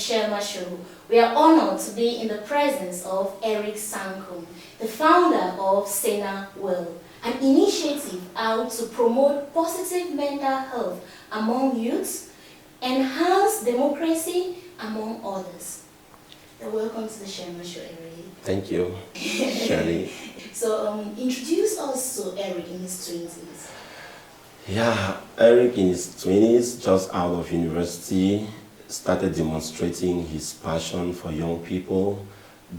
Shelma Show. We are honored to be in the presence of Eric Sankum, the founder of Sena Well, an initiative out to promote positive mental health among youths, enhance democracy, among others. Welcome to the Shelma Show, Eric. Thank you, Shirley. So, introduce us to Eric in his 20s. Yeah, Eric in his 20s, just out of university, started demonstrating his passion for young people,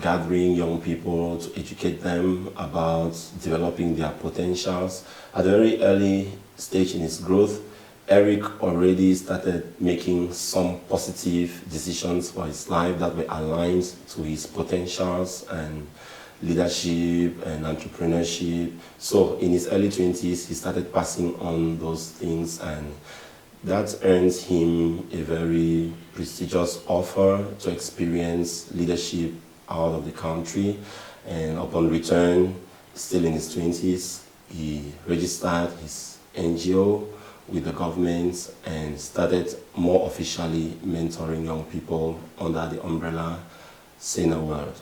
gathering young people to educate them about developing their potentials. At a very early stage in his growth, Eric already started making some positive decisions for his life that were aligned to his potentials and leadership and entrepreneurship. So in his early 20s, he started passing on those things, and that earns him a very prestigious offer to experience leadership out of the country. And upon return, still in his 20s, he registered his NGO with the government and started more officially mentoring young people under the umbrella Sena World.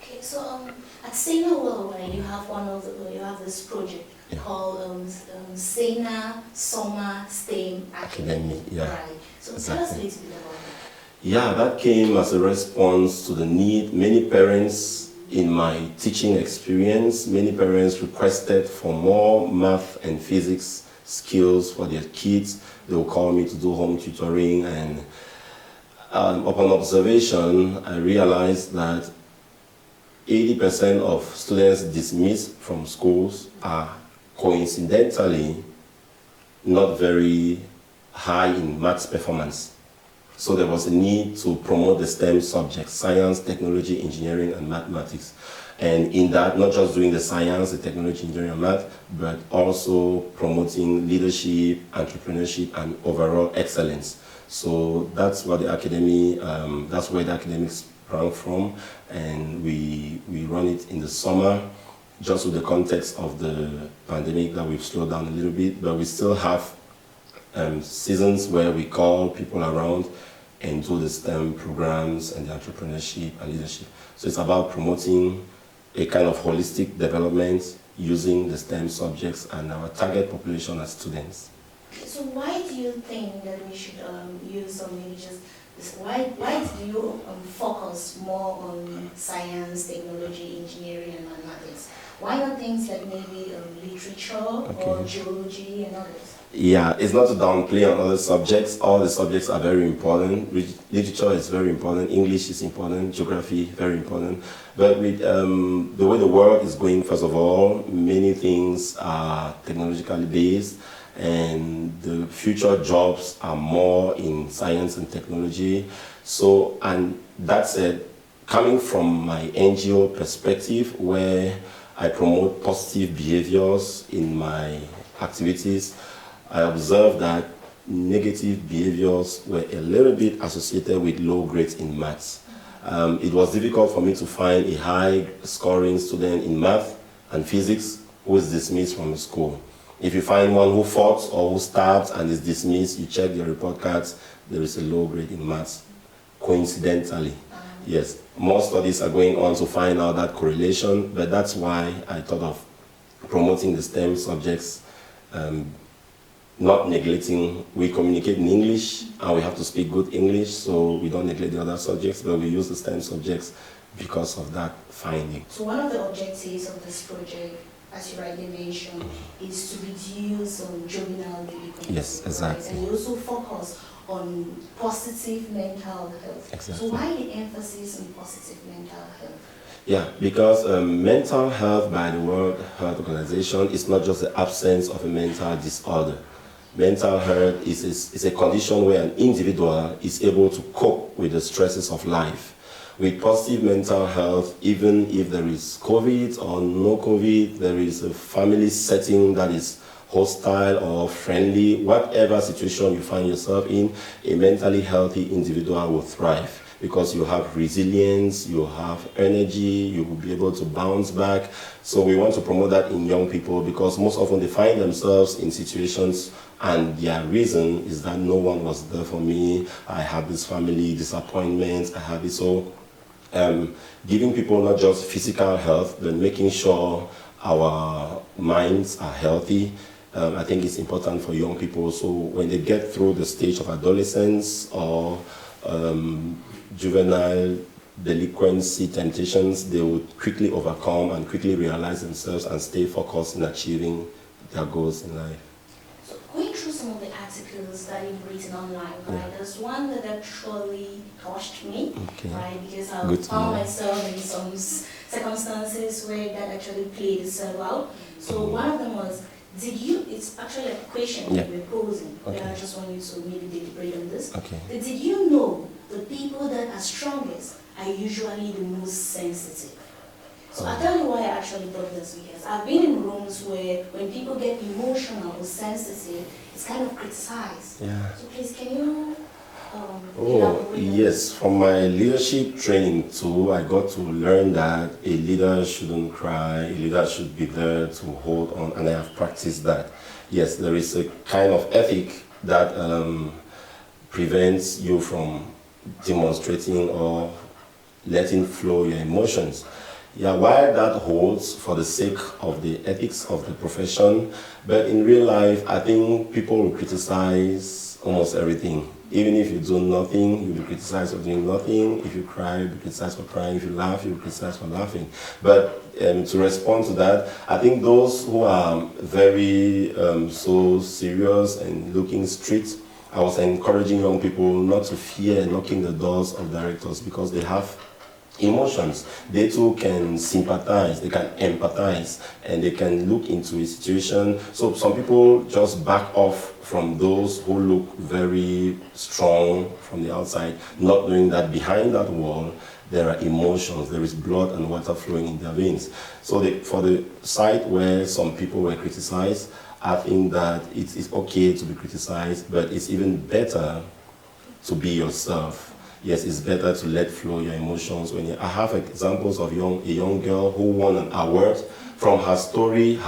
Okay, so at Sena Well, you have this project called Sena Summer STEM Academy. Yeah. Right. So tell us a little bit about that. Yeah, that came as a response to the need. Many parents in my teaching experience, many parents requested for more math and physics skills for their kids. They will call me to do home tutoring, and upon observation, I realized that 80% of students dismissed from schools are coincidentally not very high in maths performance. So there was a need to promote the STEM subjects: science, technology, engineering, and mathematics. And in that, not just doing the science, the technology, engineering, and math, but also promoting leadership, entrepreneurship, and overall excellence. So that's what the academy, that's where the academics sprang from, and we run it in the summer, just with the context of the pandemic that we've slowed down a little bit, but we still have seasons where we call people around and do the STEM programs and the entrepreneurship and leadership. So it's about promoting a kind of holistic development using the STEM subjects, and our target population are students. So why do you think that we should use maybe just this, why do you focus more on science, technology, engineering, and mathematics? Why not things like maybe literature or geology and others? Yeah, it's not to downplay on other subjects. All the subjects are very important. Literature is very important. English is important. Geography, very important. But with the way the world is going, first of all, many things are technologically based, and the future jobs are more in science and technology. So, and that said, coming from my NGO perspective, where I promote positive behaviors in my activities, I observed that negative behaviors were a little bit associated with low grades in maths. It was difficult for me to find a high-scoring student in math and physics who is dismissed from the school. If you find one who fought or who stabbed and is dismissed, you check their report cards, there is a low grade in maths, coincidentally. Yes, more studies are going on to find out that correlation, but that's why I thought of promoting the STEM subjects, not neglecting. We communicate in English and we have to speak good English, so we don't neglect the other subjects, but we use the STEM subjects because of that finding. So one of the objectives of this project, as you rightly mentioned, is to reduce juvenile delinquency. Yes, exactly. Right? And you also focus on positive mental health. Exactly. So why the emphasis on positive mental health? Yeah, because mental health by the World Health Organization is not just the absence of a mental disorder. Mental health is a condition where an individual is able to cope with the stresses of life. With positive mental health, even if there is COVID or no COVID, there is a family setting that is hostile or friendly, whatever situation you find yourself in, a mentally healthy individual will thrive. because you have resilience, you have energy, you will be able to bounce back. So we want to promote that in young people, because most often they find themselves in situations and their reason is that no one was there for me, I have this family disappointment, I have it. So giving people not just physical health, but making sure our minds are healthy. I think it's important for young people, so when they get through the stage of adolescence or juvenile delinquency temptations, they will quickly overcome and quickly realize themselves and stay focused in achieving their goals in life. So going through some of the articles that you've written online, right, there's one that actually touched me, right, because I found myself in some circumstances where that actually played itself out. So one of them was, it's actually a question that we're posing, and I just want you to maybe deliberate on this. Did you know the people that are strongest are usually the most sensitive? So I'll tell you why I actually thought this, because I've been in rooms where when people get emotional or sensitive, it's kind of criticized. Yeah. So please, can you yes, from my leadership training too, I got to learn that a leader shouldn't cry, a leader should be there to hold on, and I have practiced that. Yes, there is a kind of ethic that prevents you from demonstrating or letting flow your emotions. Yeah, while that holds for the sake of the ethics of the profession, but in real life, I think people will criticize almost everything. Even if you do nothing, you'll be criticized for doing nothing. If you cry, you'll be criticized for crying. If you laugh, you'll be criticized for laughing. But to respond to that, I think those who are very so serious and looking strict, I was encouraging young people not to fear knocking the doors of directors, because they have emotions. They too can sympathize, they can empathize, and they can look into a situation. So some people just back off from those who look very strong from the outside, not knowing that behind that wall there are emotions, there is blood and water flowing in their veins. So for the side where some people were criticized, I think that it's okay to be criticized, but it's even better to be yourself. Yes, it's better to let flow your emotions. I have examples of a young girl who won an award from her story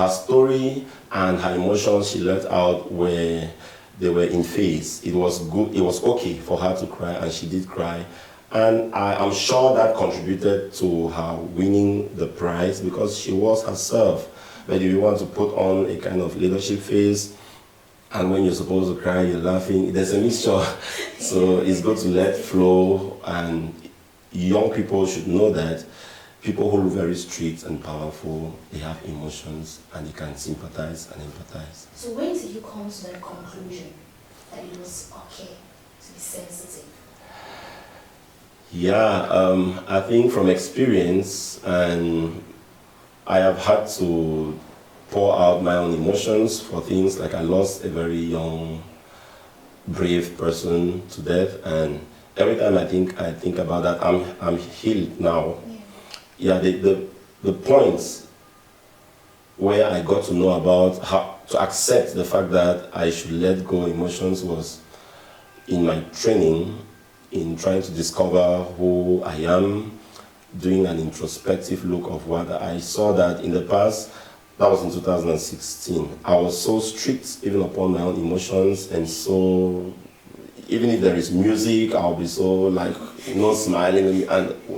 and her emotions she let out where they were in phase. It was good, it was okay for her to cry, and she did cry. And I'm sure that contributed to her winning the prize, because she was herself. But if you want to put on a kind of leadership face, and when you're supposed to cry, you're laughing, there's a mixture. So it's good to let flow, and young people should know that people who look very strict and powerful, they have emotions and they can sympathize and empathize. So when did you come to that conclusion that it was okay to be sensitive? Yeah, I think from experience, and I have had to pour out my own emotions for things like I lost a very young, brave person to death, and every time I think about that, I'm healed now. Yeah, the points where I got to know about how to accept the fact that I should let go emotions was in my training, in trying to discover who I am, doing an introspective look of what I saw that in the past. That was in 2016. I was so strict even upon my own emotions, and so even if there is music, I'll be so smiling.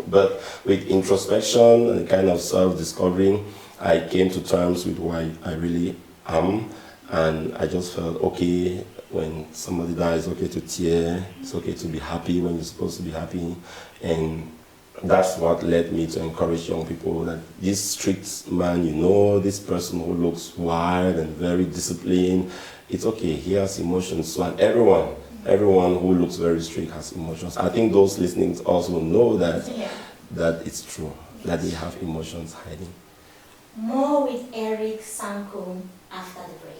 But with introspection and kind of self-discovering, I came to terms with who I really am, and I just felt okay when somebody dies. It's okay to tear. It's okay to be happy when you're supposed to be happy, and that's what led me to encourage young people that this strict man, this person who looks wild and very disciplined, it's okay, he has emotions. So, and everyone who looks very strict has emotions. I think those listening also know that it's true, that they have emotions hiding. More with Eric Sankum after the break.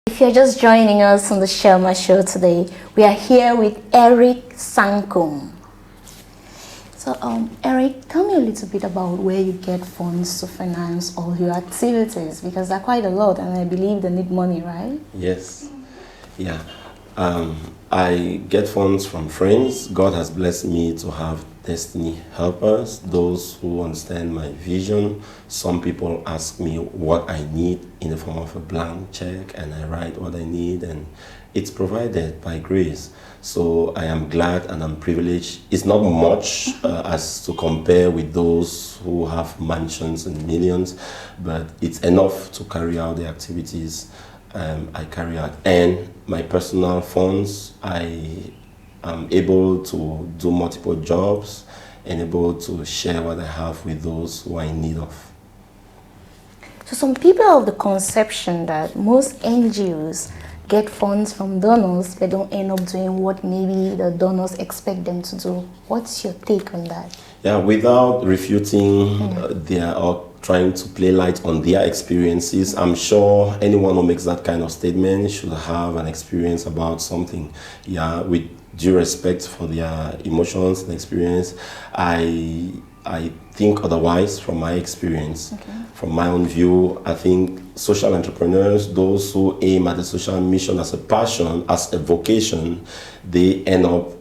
If you're just joining us on the Shelma Show today, we are here with Eric Sankum. So, Eric, tell me a little bit about where you get funds to finance all your activities, because they're quite a lot, and I believe they need money, right? Yes. Yeah. I get funds from friends. God has blessed me to have destiny helpers, those who understand my vision. Some people ask me what I need in the form of a blank check, and I write what I need, and it's provided by grace. So I am glad and I'm privileged. It's not much as to compare with those who have mansions and millions, but it's enough to carry out the activities I carry out. And my personal funds, I am able to do multiple jobs and able to share what I have with those who are in need of. So some people have the conception that most NGOs get funds from donors but don't end up doing what maybe the donors expect them to do. What's your take on that? Yeah, without refuting their or trying to play light on their experiences, I'm sure anyone who makes that kind of statement should have an experience about something. Yeah, with due respect for their emotions and experience, I think otherwise from my experience. Okay. From my own view, I think social entrepreneurs, those who aim at the social mission as a passion, as a vocation, they end up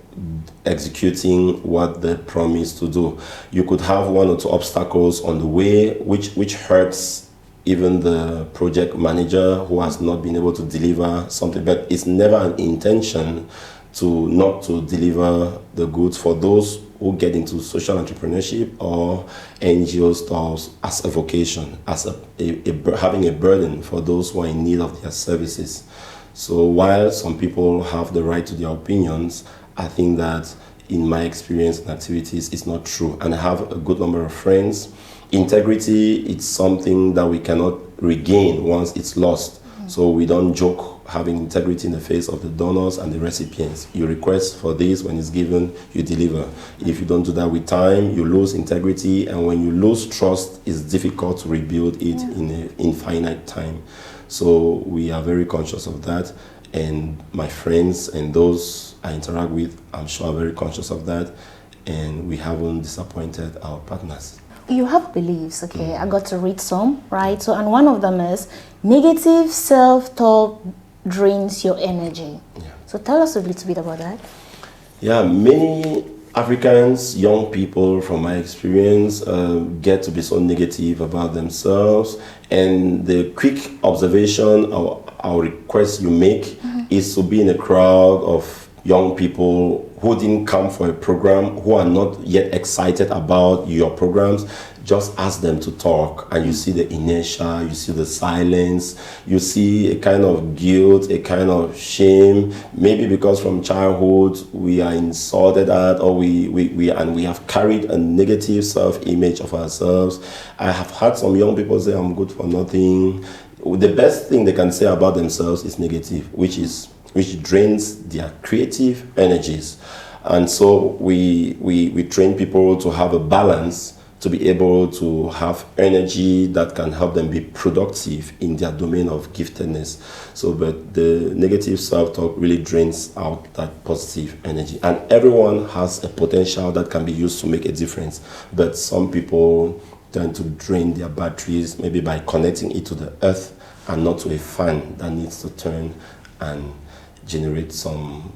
executing what they promise to do. You could have one or two obstacles on the way, which hurts even the project manager who has not been able to deliver something, but it's never an intention to not to deliver the goods for those who get into social entrepreneurship or NGO stuff as a vocation, as having a burden for those who are in need of their services. So while some people have the right to their opinions, I think that in my experience and activities, it's not true. And I have a good number of friends. Integrity, it's something that we cannot regain once it's lost. So we don't joke having integrity in the face of the donors and the recipients. You request for this, when it's given, you deliver. If you don't do that with time, you lose integrity, and when you lose trust, it's difficult to rebuild it in an infinite time. So we are very conscious of that, and my friends and those I interact with, I'm sure are very conscious of that, and we haven't disappointed our partners. You have beliefs, okay? I got to read some, right? So, and one of them is negative self-talk drains your energy. Yeah. So tell us a little bit about that. Yeah, many Africans, young people, from my experience, get to be so negative about themselves, and the quick observation or our request you make is to be in a crowd of young people who didn't come for a program, who are not yet excited about your programs. Just ask them to talk, and you see the inertia, you see the silence, you see a kind of guilt, a kind of shame, maybe because from childhood we are insulted at, or we have carried a negative self-image of ourselves. I have had some young people say, I'm good for nothing. The best thing they can say about themselves is negative, which drains their creative energies. And so we train people to have a balance, to be able to have energy that can help them be productive in their domain of giftedness. So, but the negative self-talk really drains out that positive energy. And everyone has a potential that can be used to make a difference. But some people tend to drain their batteries, maybe by connecting it to the earth and not to a fan that needs to turn and generate some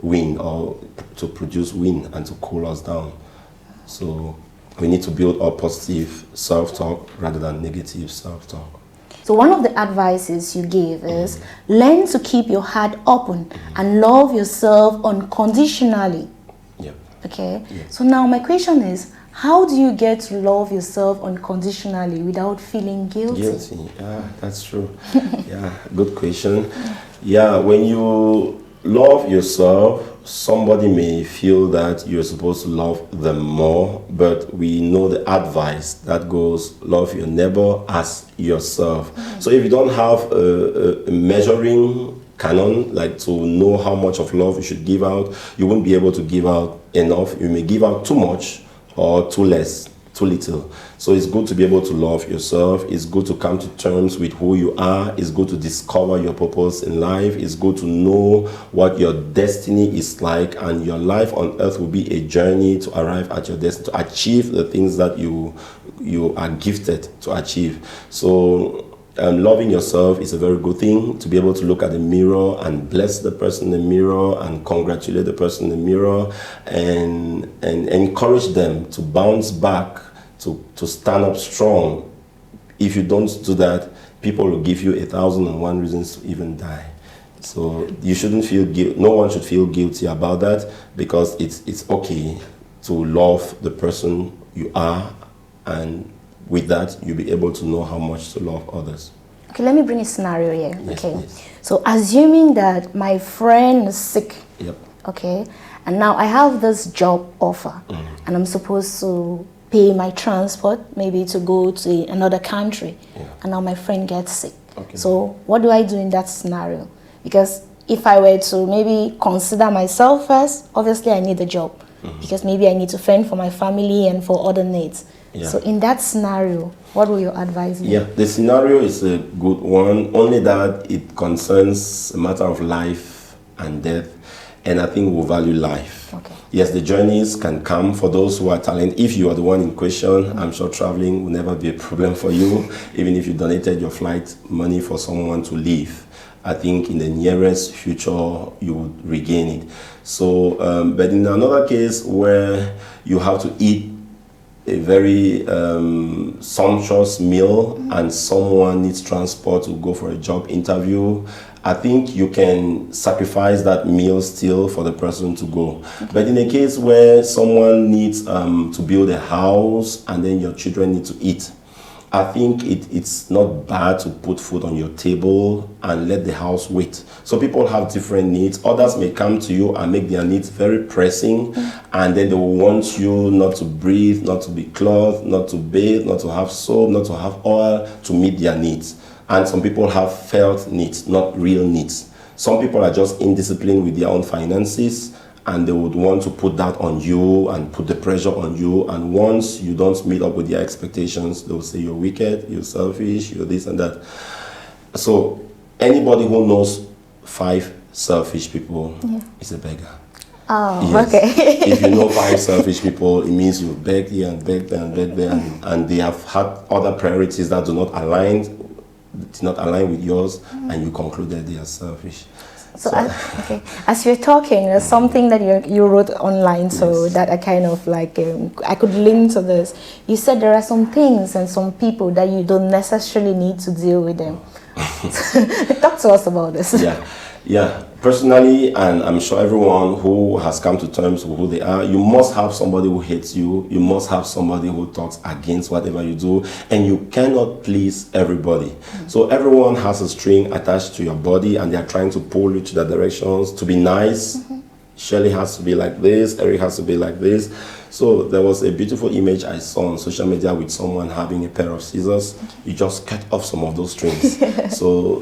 wind, or to produce wind and to cool us down. So we need to build our positive self-talk rather than negative self-talk. So one of the advices you gave is learn to keep your heart open and love yourself unconditionally. Yeah. Okay. Yeah. So now my question is, how do you get to love yourself unconditionally without feeling guilty? Yeah, that's true. Yeah, good question. Yeah, when you love yourself, somebody may feel that you're supposed to love them more, but we know the advice that goes, love your neighbor as yourself. So if you don't have a measuring canon, like to know how much of love you should give out, you won't be able to give out enough. You may give out too much or too less. too little. So it's good to be able to love yourself. It's good to come to terms with who you are. It's good to discover your purpose in life. It's good to know what your destiny is like, and your life on earth will be a journey to arrive at your destiny, to achieve the things that you are gifted to achieve. So loving yourself is a very good thing. To be able to look at the mirror and bless the person in the mirror and congratulate the person in the mirror, and encourage them to bounce back, to stand up strong. If you don't do that, people will give you 1,001 reasons to even die. So you shouldn't feel guilty. No one should feel guilty about that, because it's okay to love the person you are, and with that, you'll be able to know how much to love others. Okay, let me bring a scenario here. Yes, okay. please. So assuming that my friend is sick. Yep. Okay. And now I have this job offer, and I'm supposed to pay my transport, maybe to go to another country. Yeah. And now my friend gets sick. Okay. So what do I do in that scenario? Because if I were to maybe consider myself first, obviously I need a job, because maybe I need to fend for my family and for other needs. Yeah. So in that scenario, what will your advice be? Yeah, the scenario is a good one, only that it concerns a matter of life and death, and I think we'll value life. Okay. Yes, the journeys can come for those who are talented. If you are the one in question, I'm sure traveling will never be a problem for you, even if you donated your flight money for someone to leave. I think in the nearest future, you would regain it. So, but in another case where you have to eat a very sumptuous meal and someone needs transport to go for a job interview, I think you can sacrifice that meal still for the person to go. But in a case where someone needs to build a house and then your children need to eat, I think it's not bad to put food on your table and let the house wait. So people have different needs. Others may come to you and make their needs very pressing, and then they will want you not to breathe, not to be clothed, not to bathe, not to have soap, not to have oil, to meet their needs. And some people have felt needs, not real needs. Some people are just indisciplined with their own finances, and they would want to put that on you and put the pressure on you. And once you don't meet up with their expectations, they'll say you're wicked, you're selfish, you're this and that. So anybody who knows 5 selfish people is a beggar. Oh, yes. okay. If you know 5 selfish people, it means you beg here and beg there and beg there, and they have had other priorities that do not align with yours, and you concluded they are selfish. So okay, as you're talking, there's something that you wrote online, so that I kind of like, I could link to this. You said there are some things and some people that you don't necessarily need to deal with them. Talk to us about this. Yeah. Personally, and I'm sure everyone who has come to terms with who they are, you must have somebody who hates you. You must have somebody who talks against whatever you do, and you cannot please everybody. So everyone has a string attached to your body, and they are trying to pull you to the directions to be nice. Shirley has to be like this, Eric has to be like this. So there was a beautiful image I saw on social media with someone having a pair of scissors. You just cut off some of those strings. So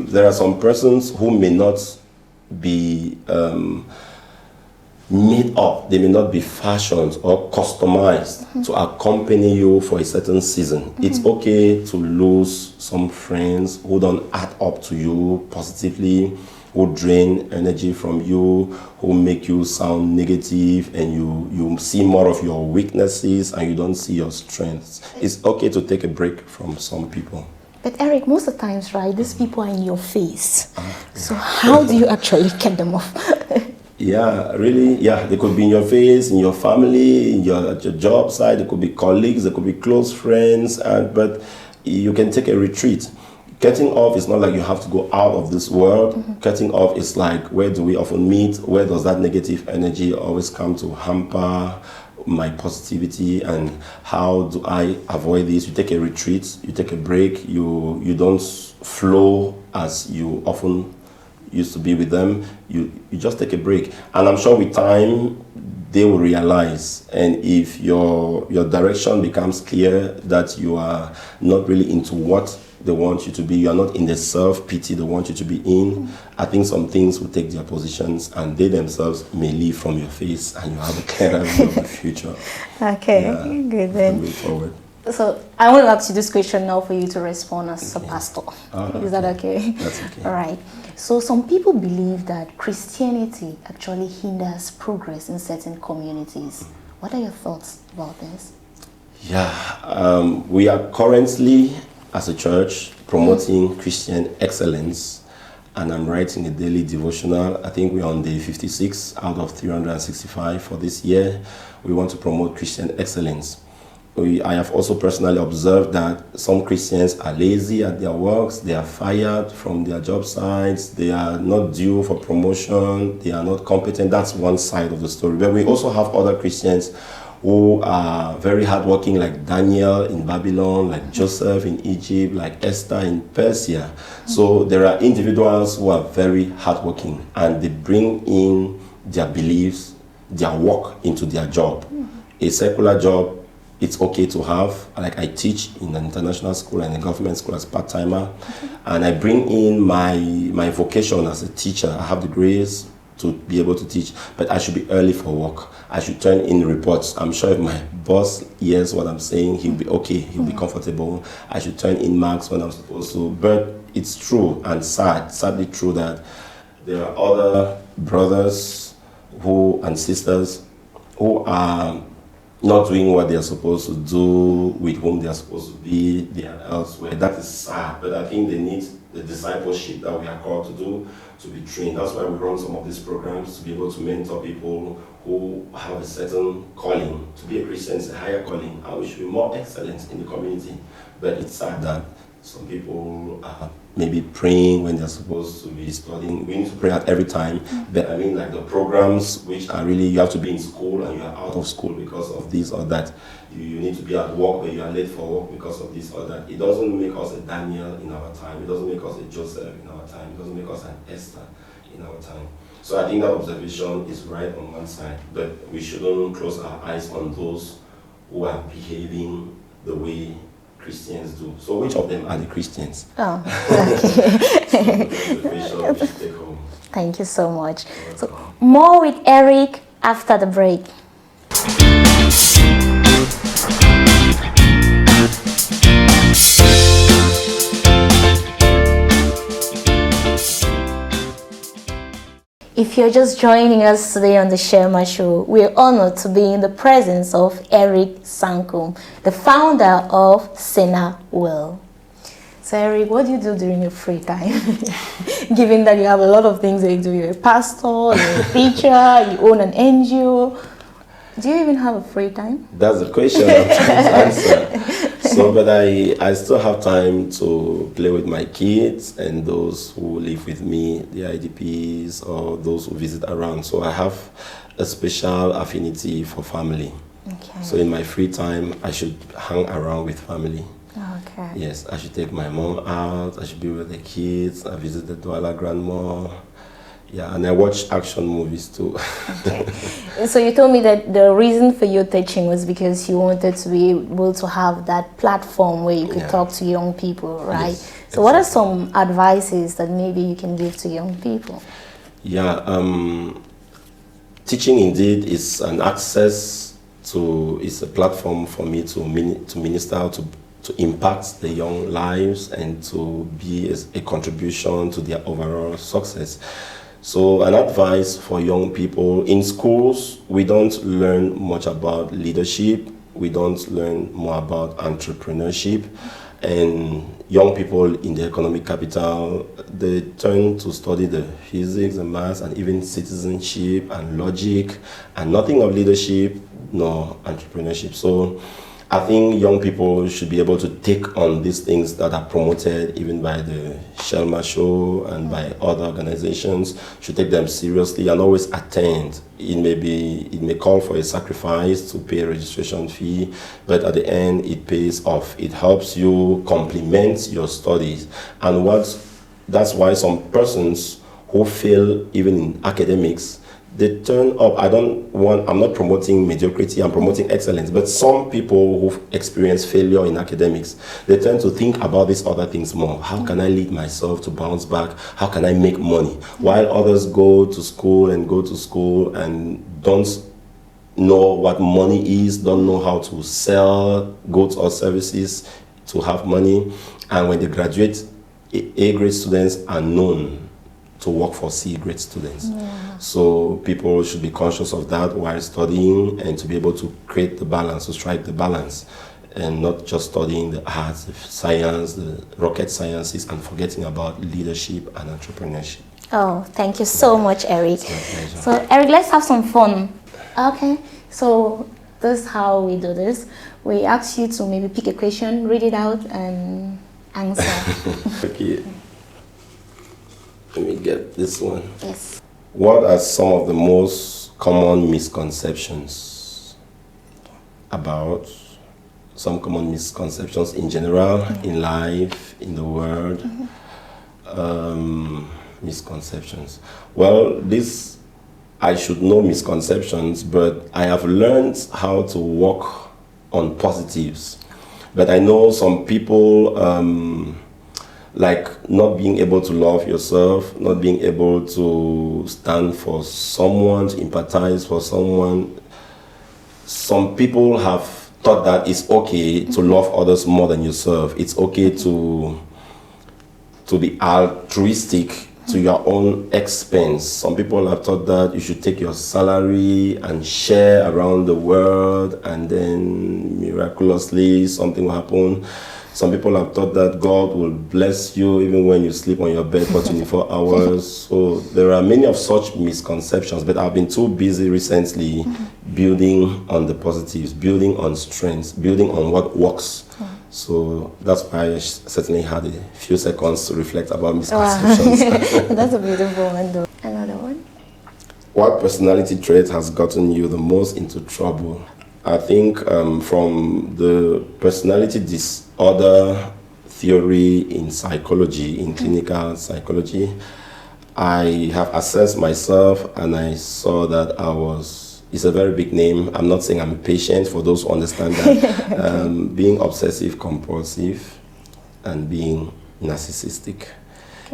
there are some persons who may not be made up, they may not be fashioned or customized to accompany you for a certain season. It's okay to lose some friends who don't add up to you positively, who drain energy from you, who make you sound negative, and you see more of your weaknesses and you don't see your strengths. It's okay to take a break from some people. But Eric, most of the times, right, these people are in your face. So how do you actually get them off? Yeah, really. Yeah, they could be in your face, in your family, at your job site. They could be colleagues, they could be close friends, but you can take a retreat. Getting off is not like you have to go out of this world. Getting off is like, where do we often meet? Where does that negative energy always come to hamper my positivity, and how do I avoid this? You take a retreat, you take a break, you don't flow as you often used to be with them. You just take a break, and I'm sure with time they will realize. And if your direction becomes clear that you are not really into what they want you to be. You are not in the self-pity they want you to be in. I think some things will take their positions and they themselves may leave from your face and you have a clearer view of the future. Okay, good then. Move forward. So I want to ask you this question now for you to respond as a pastor. Is that okay? That's okay. All right. So some people believe that Christianity actually hinders progress in certain communities. What are your thoughts about this? Yeah, we are currently, as a church, promoting Christian excellence, and I'm writing a daily devotional. I think we're on day 56 out of 365 for this year. We want to promote Christian excellence. I have also personally observed that some Christians are lazy at their works, they are fired from their job sites, they are not due for promotion, they are not competent. That's one side of the story. But we also have other Christians who are very hardworking, like Daniel in Babylon, like Joseph in Egypt, like Esther in Persia. So there are individuals who are very hardworking and they bring in their beliefs, their work into their job. A secular job, it's okay to have. Like I teach in an international school and a government school as part-timer, and I bring in my vocation as a teacher. I have the grace to be able to teach, but I should be early for work. I should turn in reports. I'm sure if my boss hears what I'm saying, he'll be okay, he'll be comfortable. I should turn in marks when I'm supposed to. But it's true and sadly true that there are other brothers and sisters who are not doing what they are supposed to do, with whom they are supposed to be, they are elsewhere. That is sad, but I think they need the discipleship that we are called to do, to be trained. That's why we run some of these programs, to be able to mentor people who have a certain calling. To be a Christian is a higher calling, and we should be more excellent in the community. But it's sad that some people are maybe praying when they're supposed to be studying. We need to pray at every time. But I mean, like the programs which are really, you have to be in school and you are out of school because of this or that. You need to be at work but you are late for work because of this or that. It doesn't make us a Daniel in our time. It doesn't make us a Joseph in our time. It doesn't make us an Esther in our time. So I think that observation is right on one side. But we shouldn't close our eyes on those who are behaving the way Christians do. So which of them are the Christians? Oh, okay. Thank you so much. So more with Eric after the break. If you're just joining us today on the Sherma Show, we're honored to be in the presence of Eric Sankum, the founder of Sena Will. So Eric, what do you do during your free time? Given that you have a lot of things that you do, you're a pastor, you're a teacher, you own an NGO. Do you even have a free time? That's the question I'm trying to answer. So, but I still have time to play with my kids and those who live with me, the IDPs or those who visit around. So I have a special affinity for family. Okay. So in my free time, I should hang around with family. Okay. Yes, I should take my mom out, I should be with the kids, I visit the Douala grandma. Yeah, and I watch action movies too. Okay. So you told me that the reason for your teaching was because you wanted to be able to have that platform where you could talk to young people, right? Yes, so what are some advices that maybe you can give to young people? Yeah, teaching indeed is an access to, it's a platform for me to minister, to impact the young lives and to be a contribution to their overall success. So an advice for young people, in schools, we don't learn much about leadership. We don't learn more about entrepreneurship. And young people in the economic capital, they turn to study the physics and maths and even citizenship and logic and nothing of leadership nor entrepreneurship. So I think young people should be able to take on these things that are promoted even by the Shelma Show and by other organizations, should take them seriously and always attend. It may call for a sacrifice to pay a registration fee, but at the end it pays off. It helps you complement your studies. And that's why some persons who fail even in academics, they turn up. I'm not promoting mediocrity, I'm promoting excellence. But some people who've experienced failure in academics, they tend to think about these other things more. How can I lead myself to bounce back? How can I make money? While others go to school and don't know what money is, don't know how to sell goods or services to have money. And when they graduate, A-grade students are known to work for C-grade students. Yeah. So people should be conscious of that while studying, and to be able to create the balance, to strike the balance, and not just studying the arts, the science, the rocket sciences, and forgetting about leadership and entrepreneurship. Oh, thank you so much, Eric. It's my pleasure. So, Eric, let's have some fun. Okay, so this is how we do this. We ask you to maybe pick a question, read it out, and answer. Okay. Let me get this one. Yes. What are some of the most common misconceptions about in general, in life, in the world? Misconceptions. Well, I should know misconceptions, but I have learned how to work on positives. But I know some people, like not being able to love yourself, not being able to stand for someone, to empathize for someone. Some people have thought that it's okay to love others more than yourself. It's okay to be altruistic to your own expense. Some people have thought that you should take your salary and share around the world, and then miraculously something will happen. Some people have thought that God will bless you even when you sleep on your bed for 24 hours. So there are many of such misconceptions, but I've been too busy recently building on the positives, building on strengths, building on what works. So that's why I certainly had a few seconds to reflect about misconceptions. Wow. That's a beautiful one, though. Another one? What personality trait has gotten you the most into trouble? I think from the personality disorder theory in psychology, in clinical psychology, I have assessed myself and I saw that it's a very big name. I'm not saying I'm a patient, for those who understand that. Being obsessive compulsive and being narcissistic.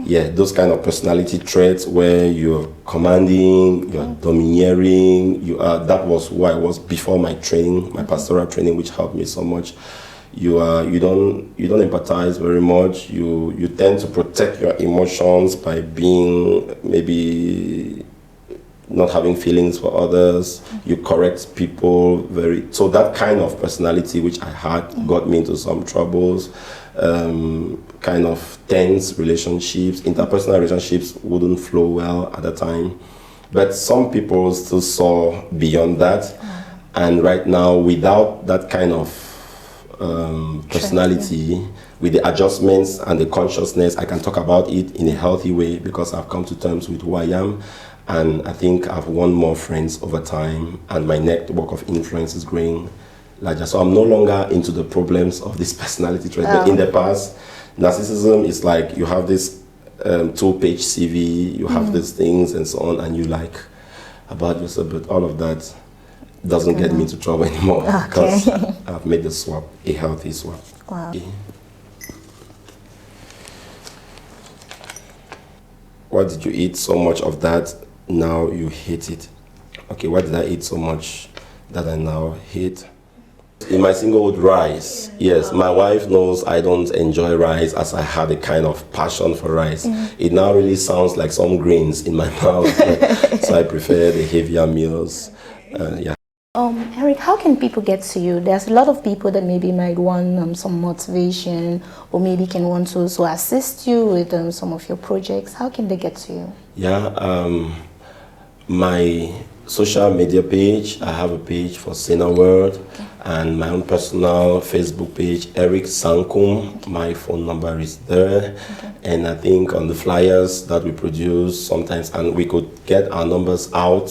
Yeah, those kind of personality traits where you're commanding, you're domineering. That was who I was before my training, my pastoral training, which helped me so much. You don't empathize very much. You tend to protect your emotions by being maybe not having feelings for others. You correct people so that kind of personality which I had got me into some troubles. Kind of tense relationships, interpersonal relationships wouldn't flow well at the time. But some people still saw beyond that. And right now, without that kind of personality, with the adjustments and the consciousness, I can talk about it in a healthy way because I've come to terms with who I am. And I think I've won more friends over time, and my network of influence is growing larger. So I'm no longer into the problems of this personality trait. But in the past, narcissism is like you have this 2-page CV, you have these things and so on, and you like about yourself, but all of that doesn't get me into trouble anymore because I've made the swap a healthy swap. Wow. Okay. What did you eat so much of that now you hate it? Okay, what did I eat so much that I now hate? In my singlehood, rice. Yes, my wife knows I don't enjoy rice as I had a kind of passion for rice. It now really sounds like some grains in my mouth. So I prefer the heavier meals. Yeah. Eric, how can people get to you? There's a lot of people that maybe might want some motivation, or maybe can want to also assist you with some of your projects. How can they get to you? Yeah, my social media page, I have a page for Sena World, and my own personal Facebook page, Eric Sankum. My phone number is there. And I think on the flyers that we produce sometimes, and we could get our numbers out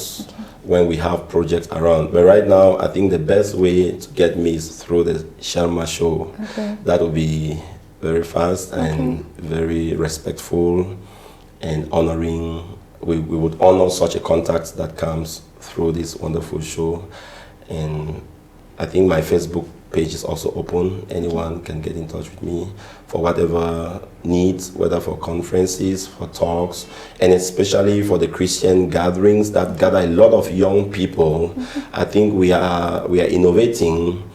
when we have projects around. But right now, I think the best way to get me is through the Sharma show. That will be very fast and very respectful and honoring we would honor such a contact that comes through this wonderful show. And I think my Facebook page is also open. Anyone can get in touch with me for whatever needs, whether for conferences, for talks, and especially for the Christian gatherings that gather a lot of young people. I think we are innovating,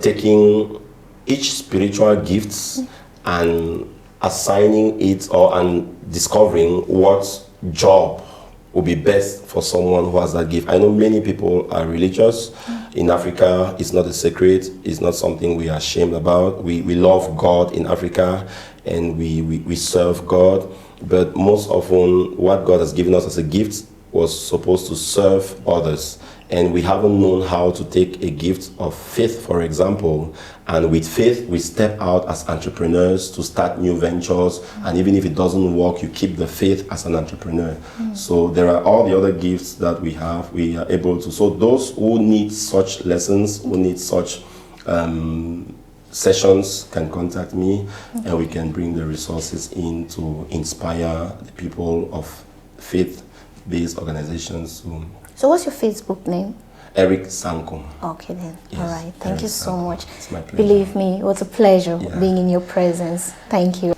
taking each spiritual gifts and assigning it and discovering what job will be best for someone who has that gift. I know many people are religious. In Africa, it's not a secret. It's not something we are ashamed about. We love God in Africa, and we serve God. But most often, what God has given us as a gift was supposed to serve others. And we haven't known how to take a gift of faith, for example, and with faith we step out as entrepreneurs to start new ventures, and even if it doesn't work, you keep the faith as an entrepreneur. So there are all the other gifts that we have, we are able to. So those who need such lessons, who need such sessions can contact me, and we can bring the resources in to inspire the people of faith-based organizations. So what's your Facebook name? Eric Sankum. Okay then. Yes, all right. Thank Eric you so Sankum. much. It's my pleasure. Believe me, it was a pleasure Yeah. being in your presence. Thank you.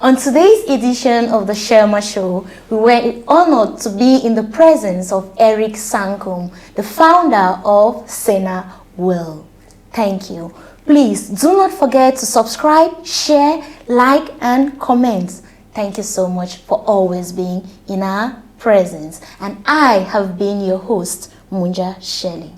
On today's edition of the Sherma Show, we were honored to be in the presence of Eric Sankum, the founder of Sena Will. Thank you. Please do not forget to subscribe, share, like, and comment. Thank you so much for always being in our presence. And I have been your host, Munja Shelley.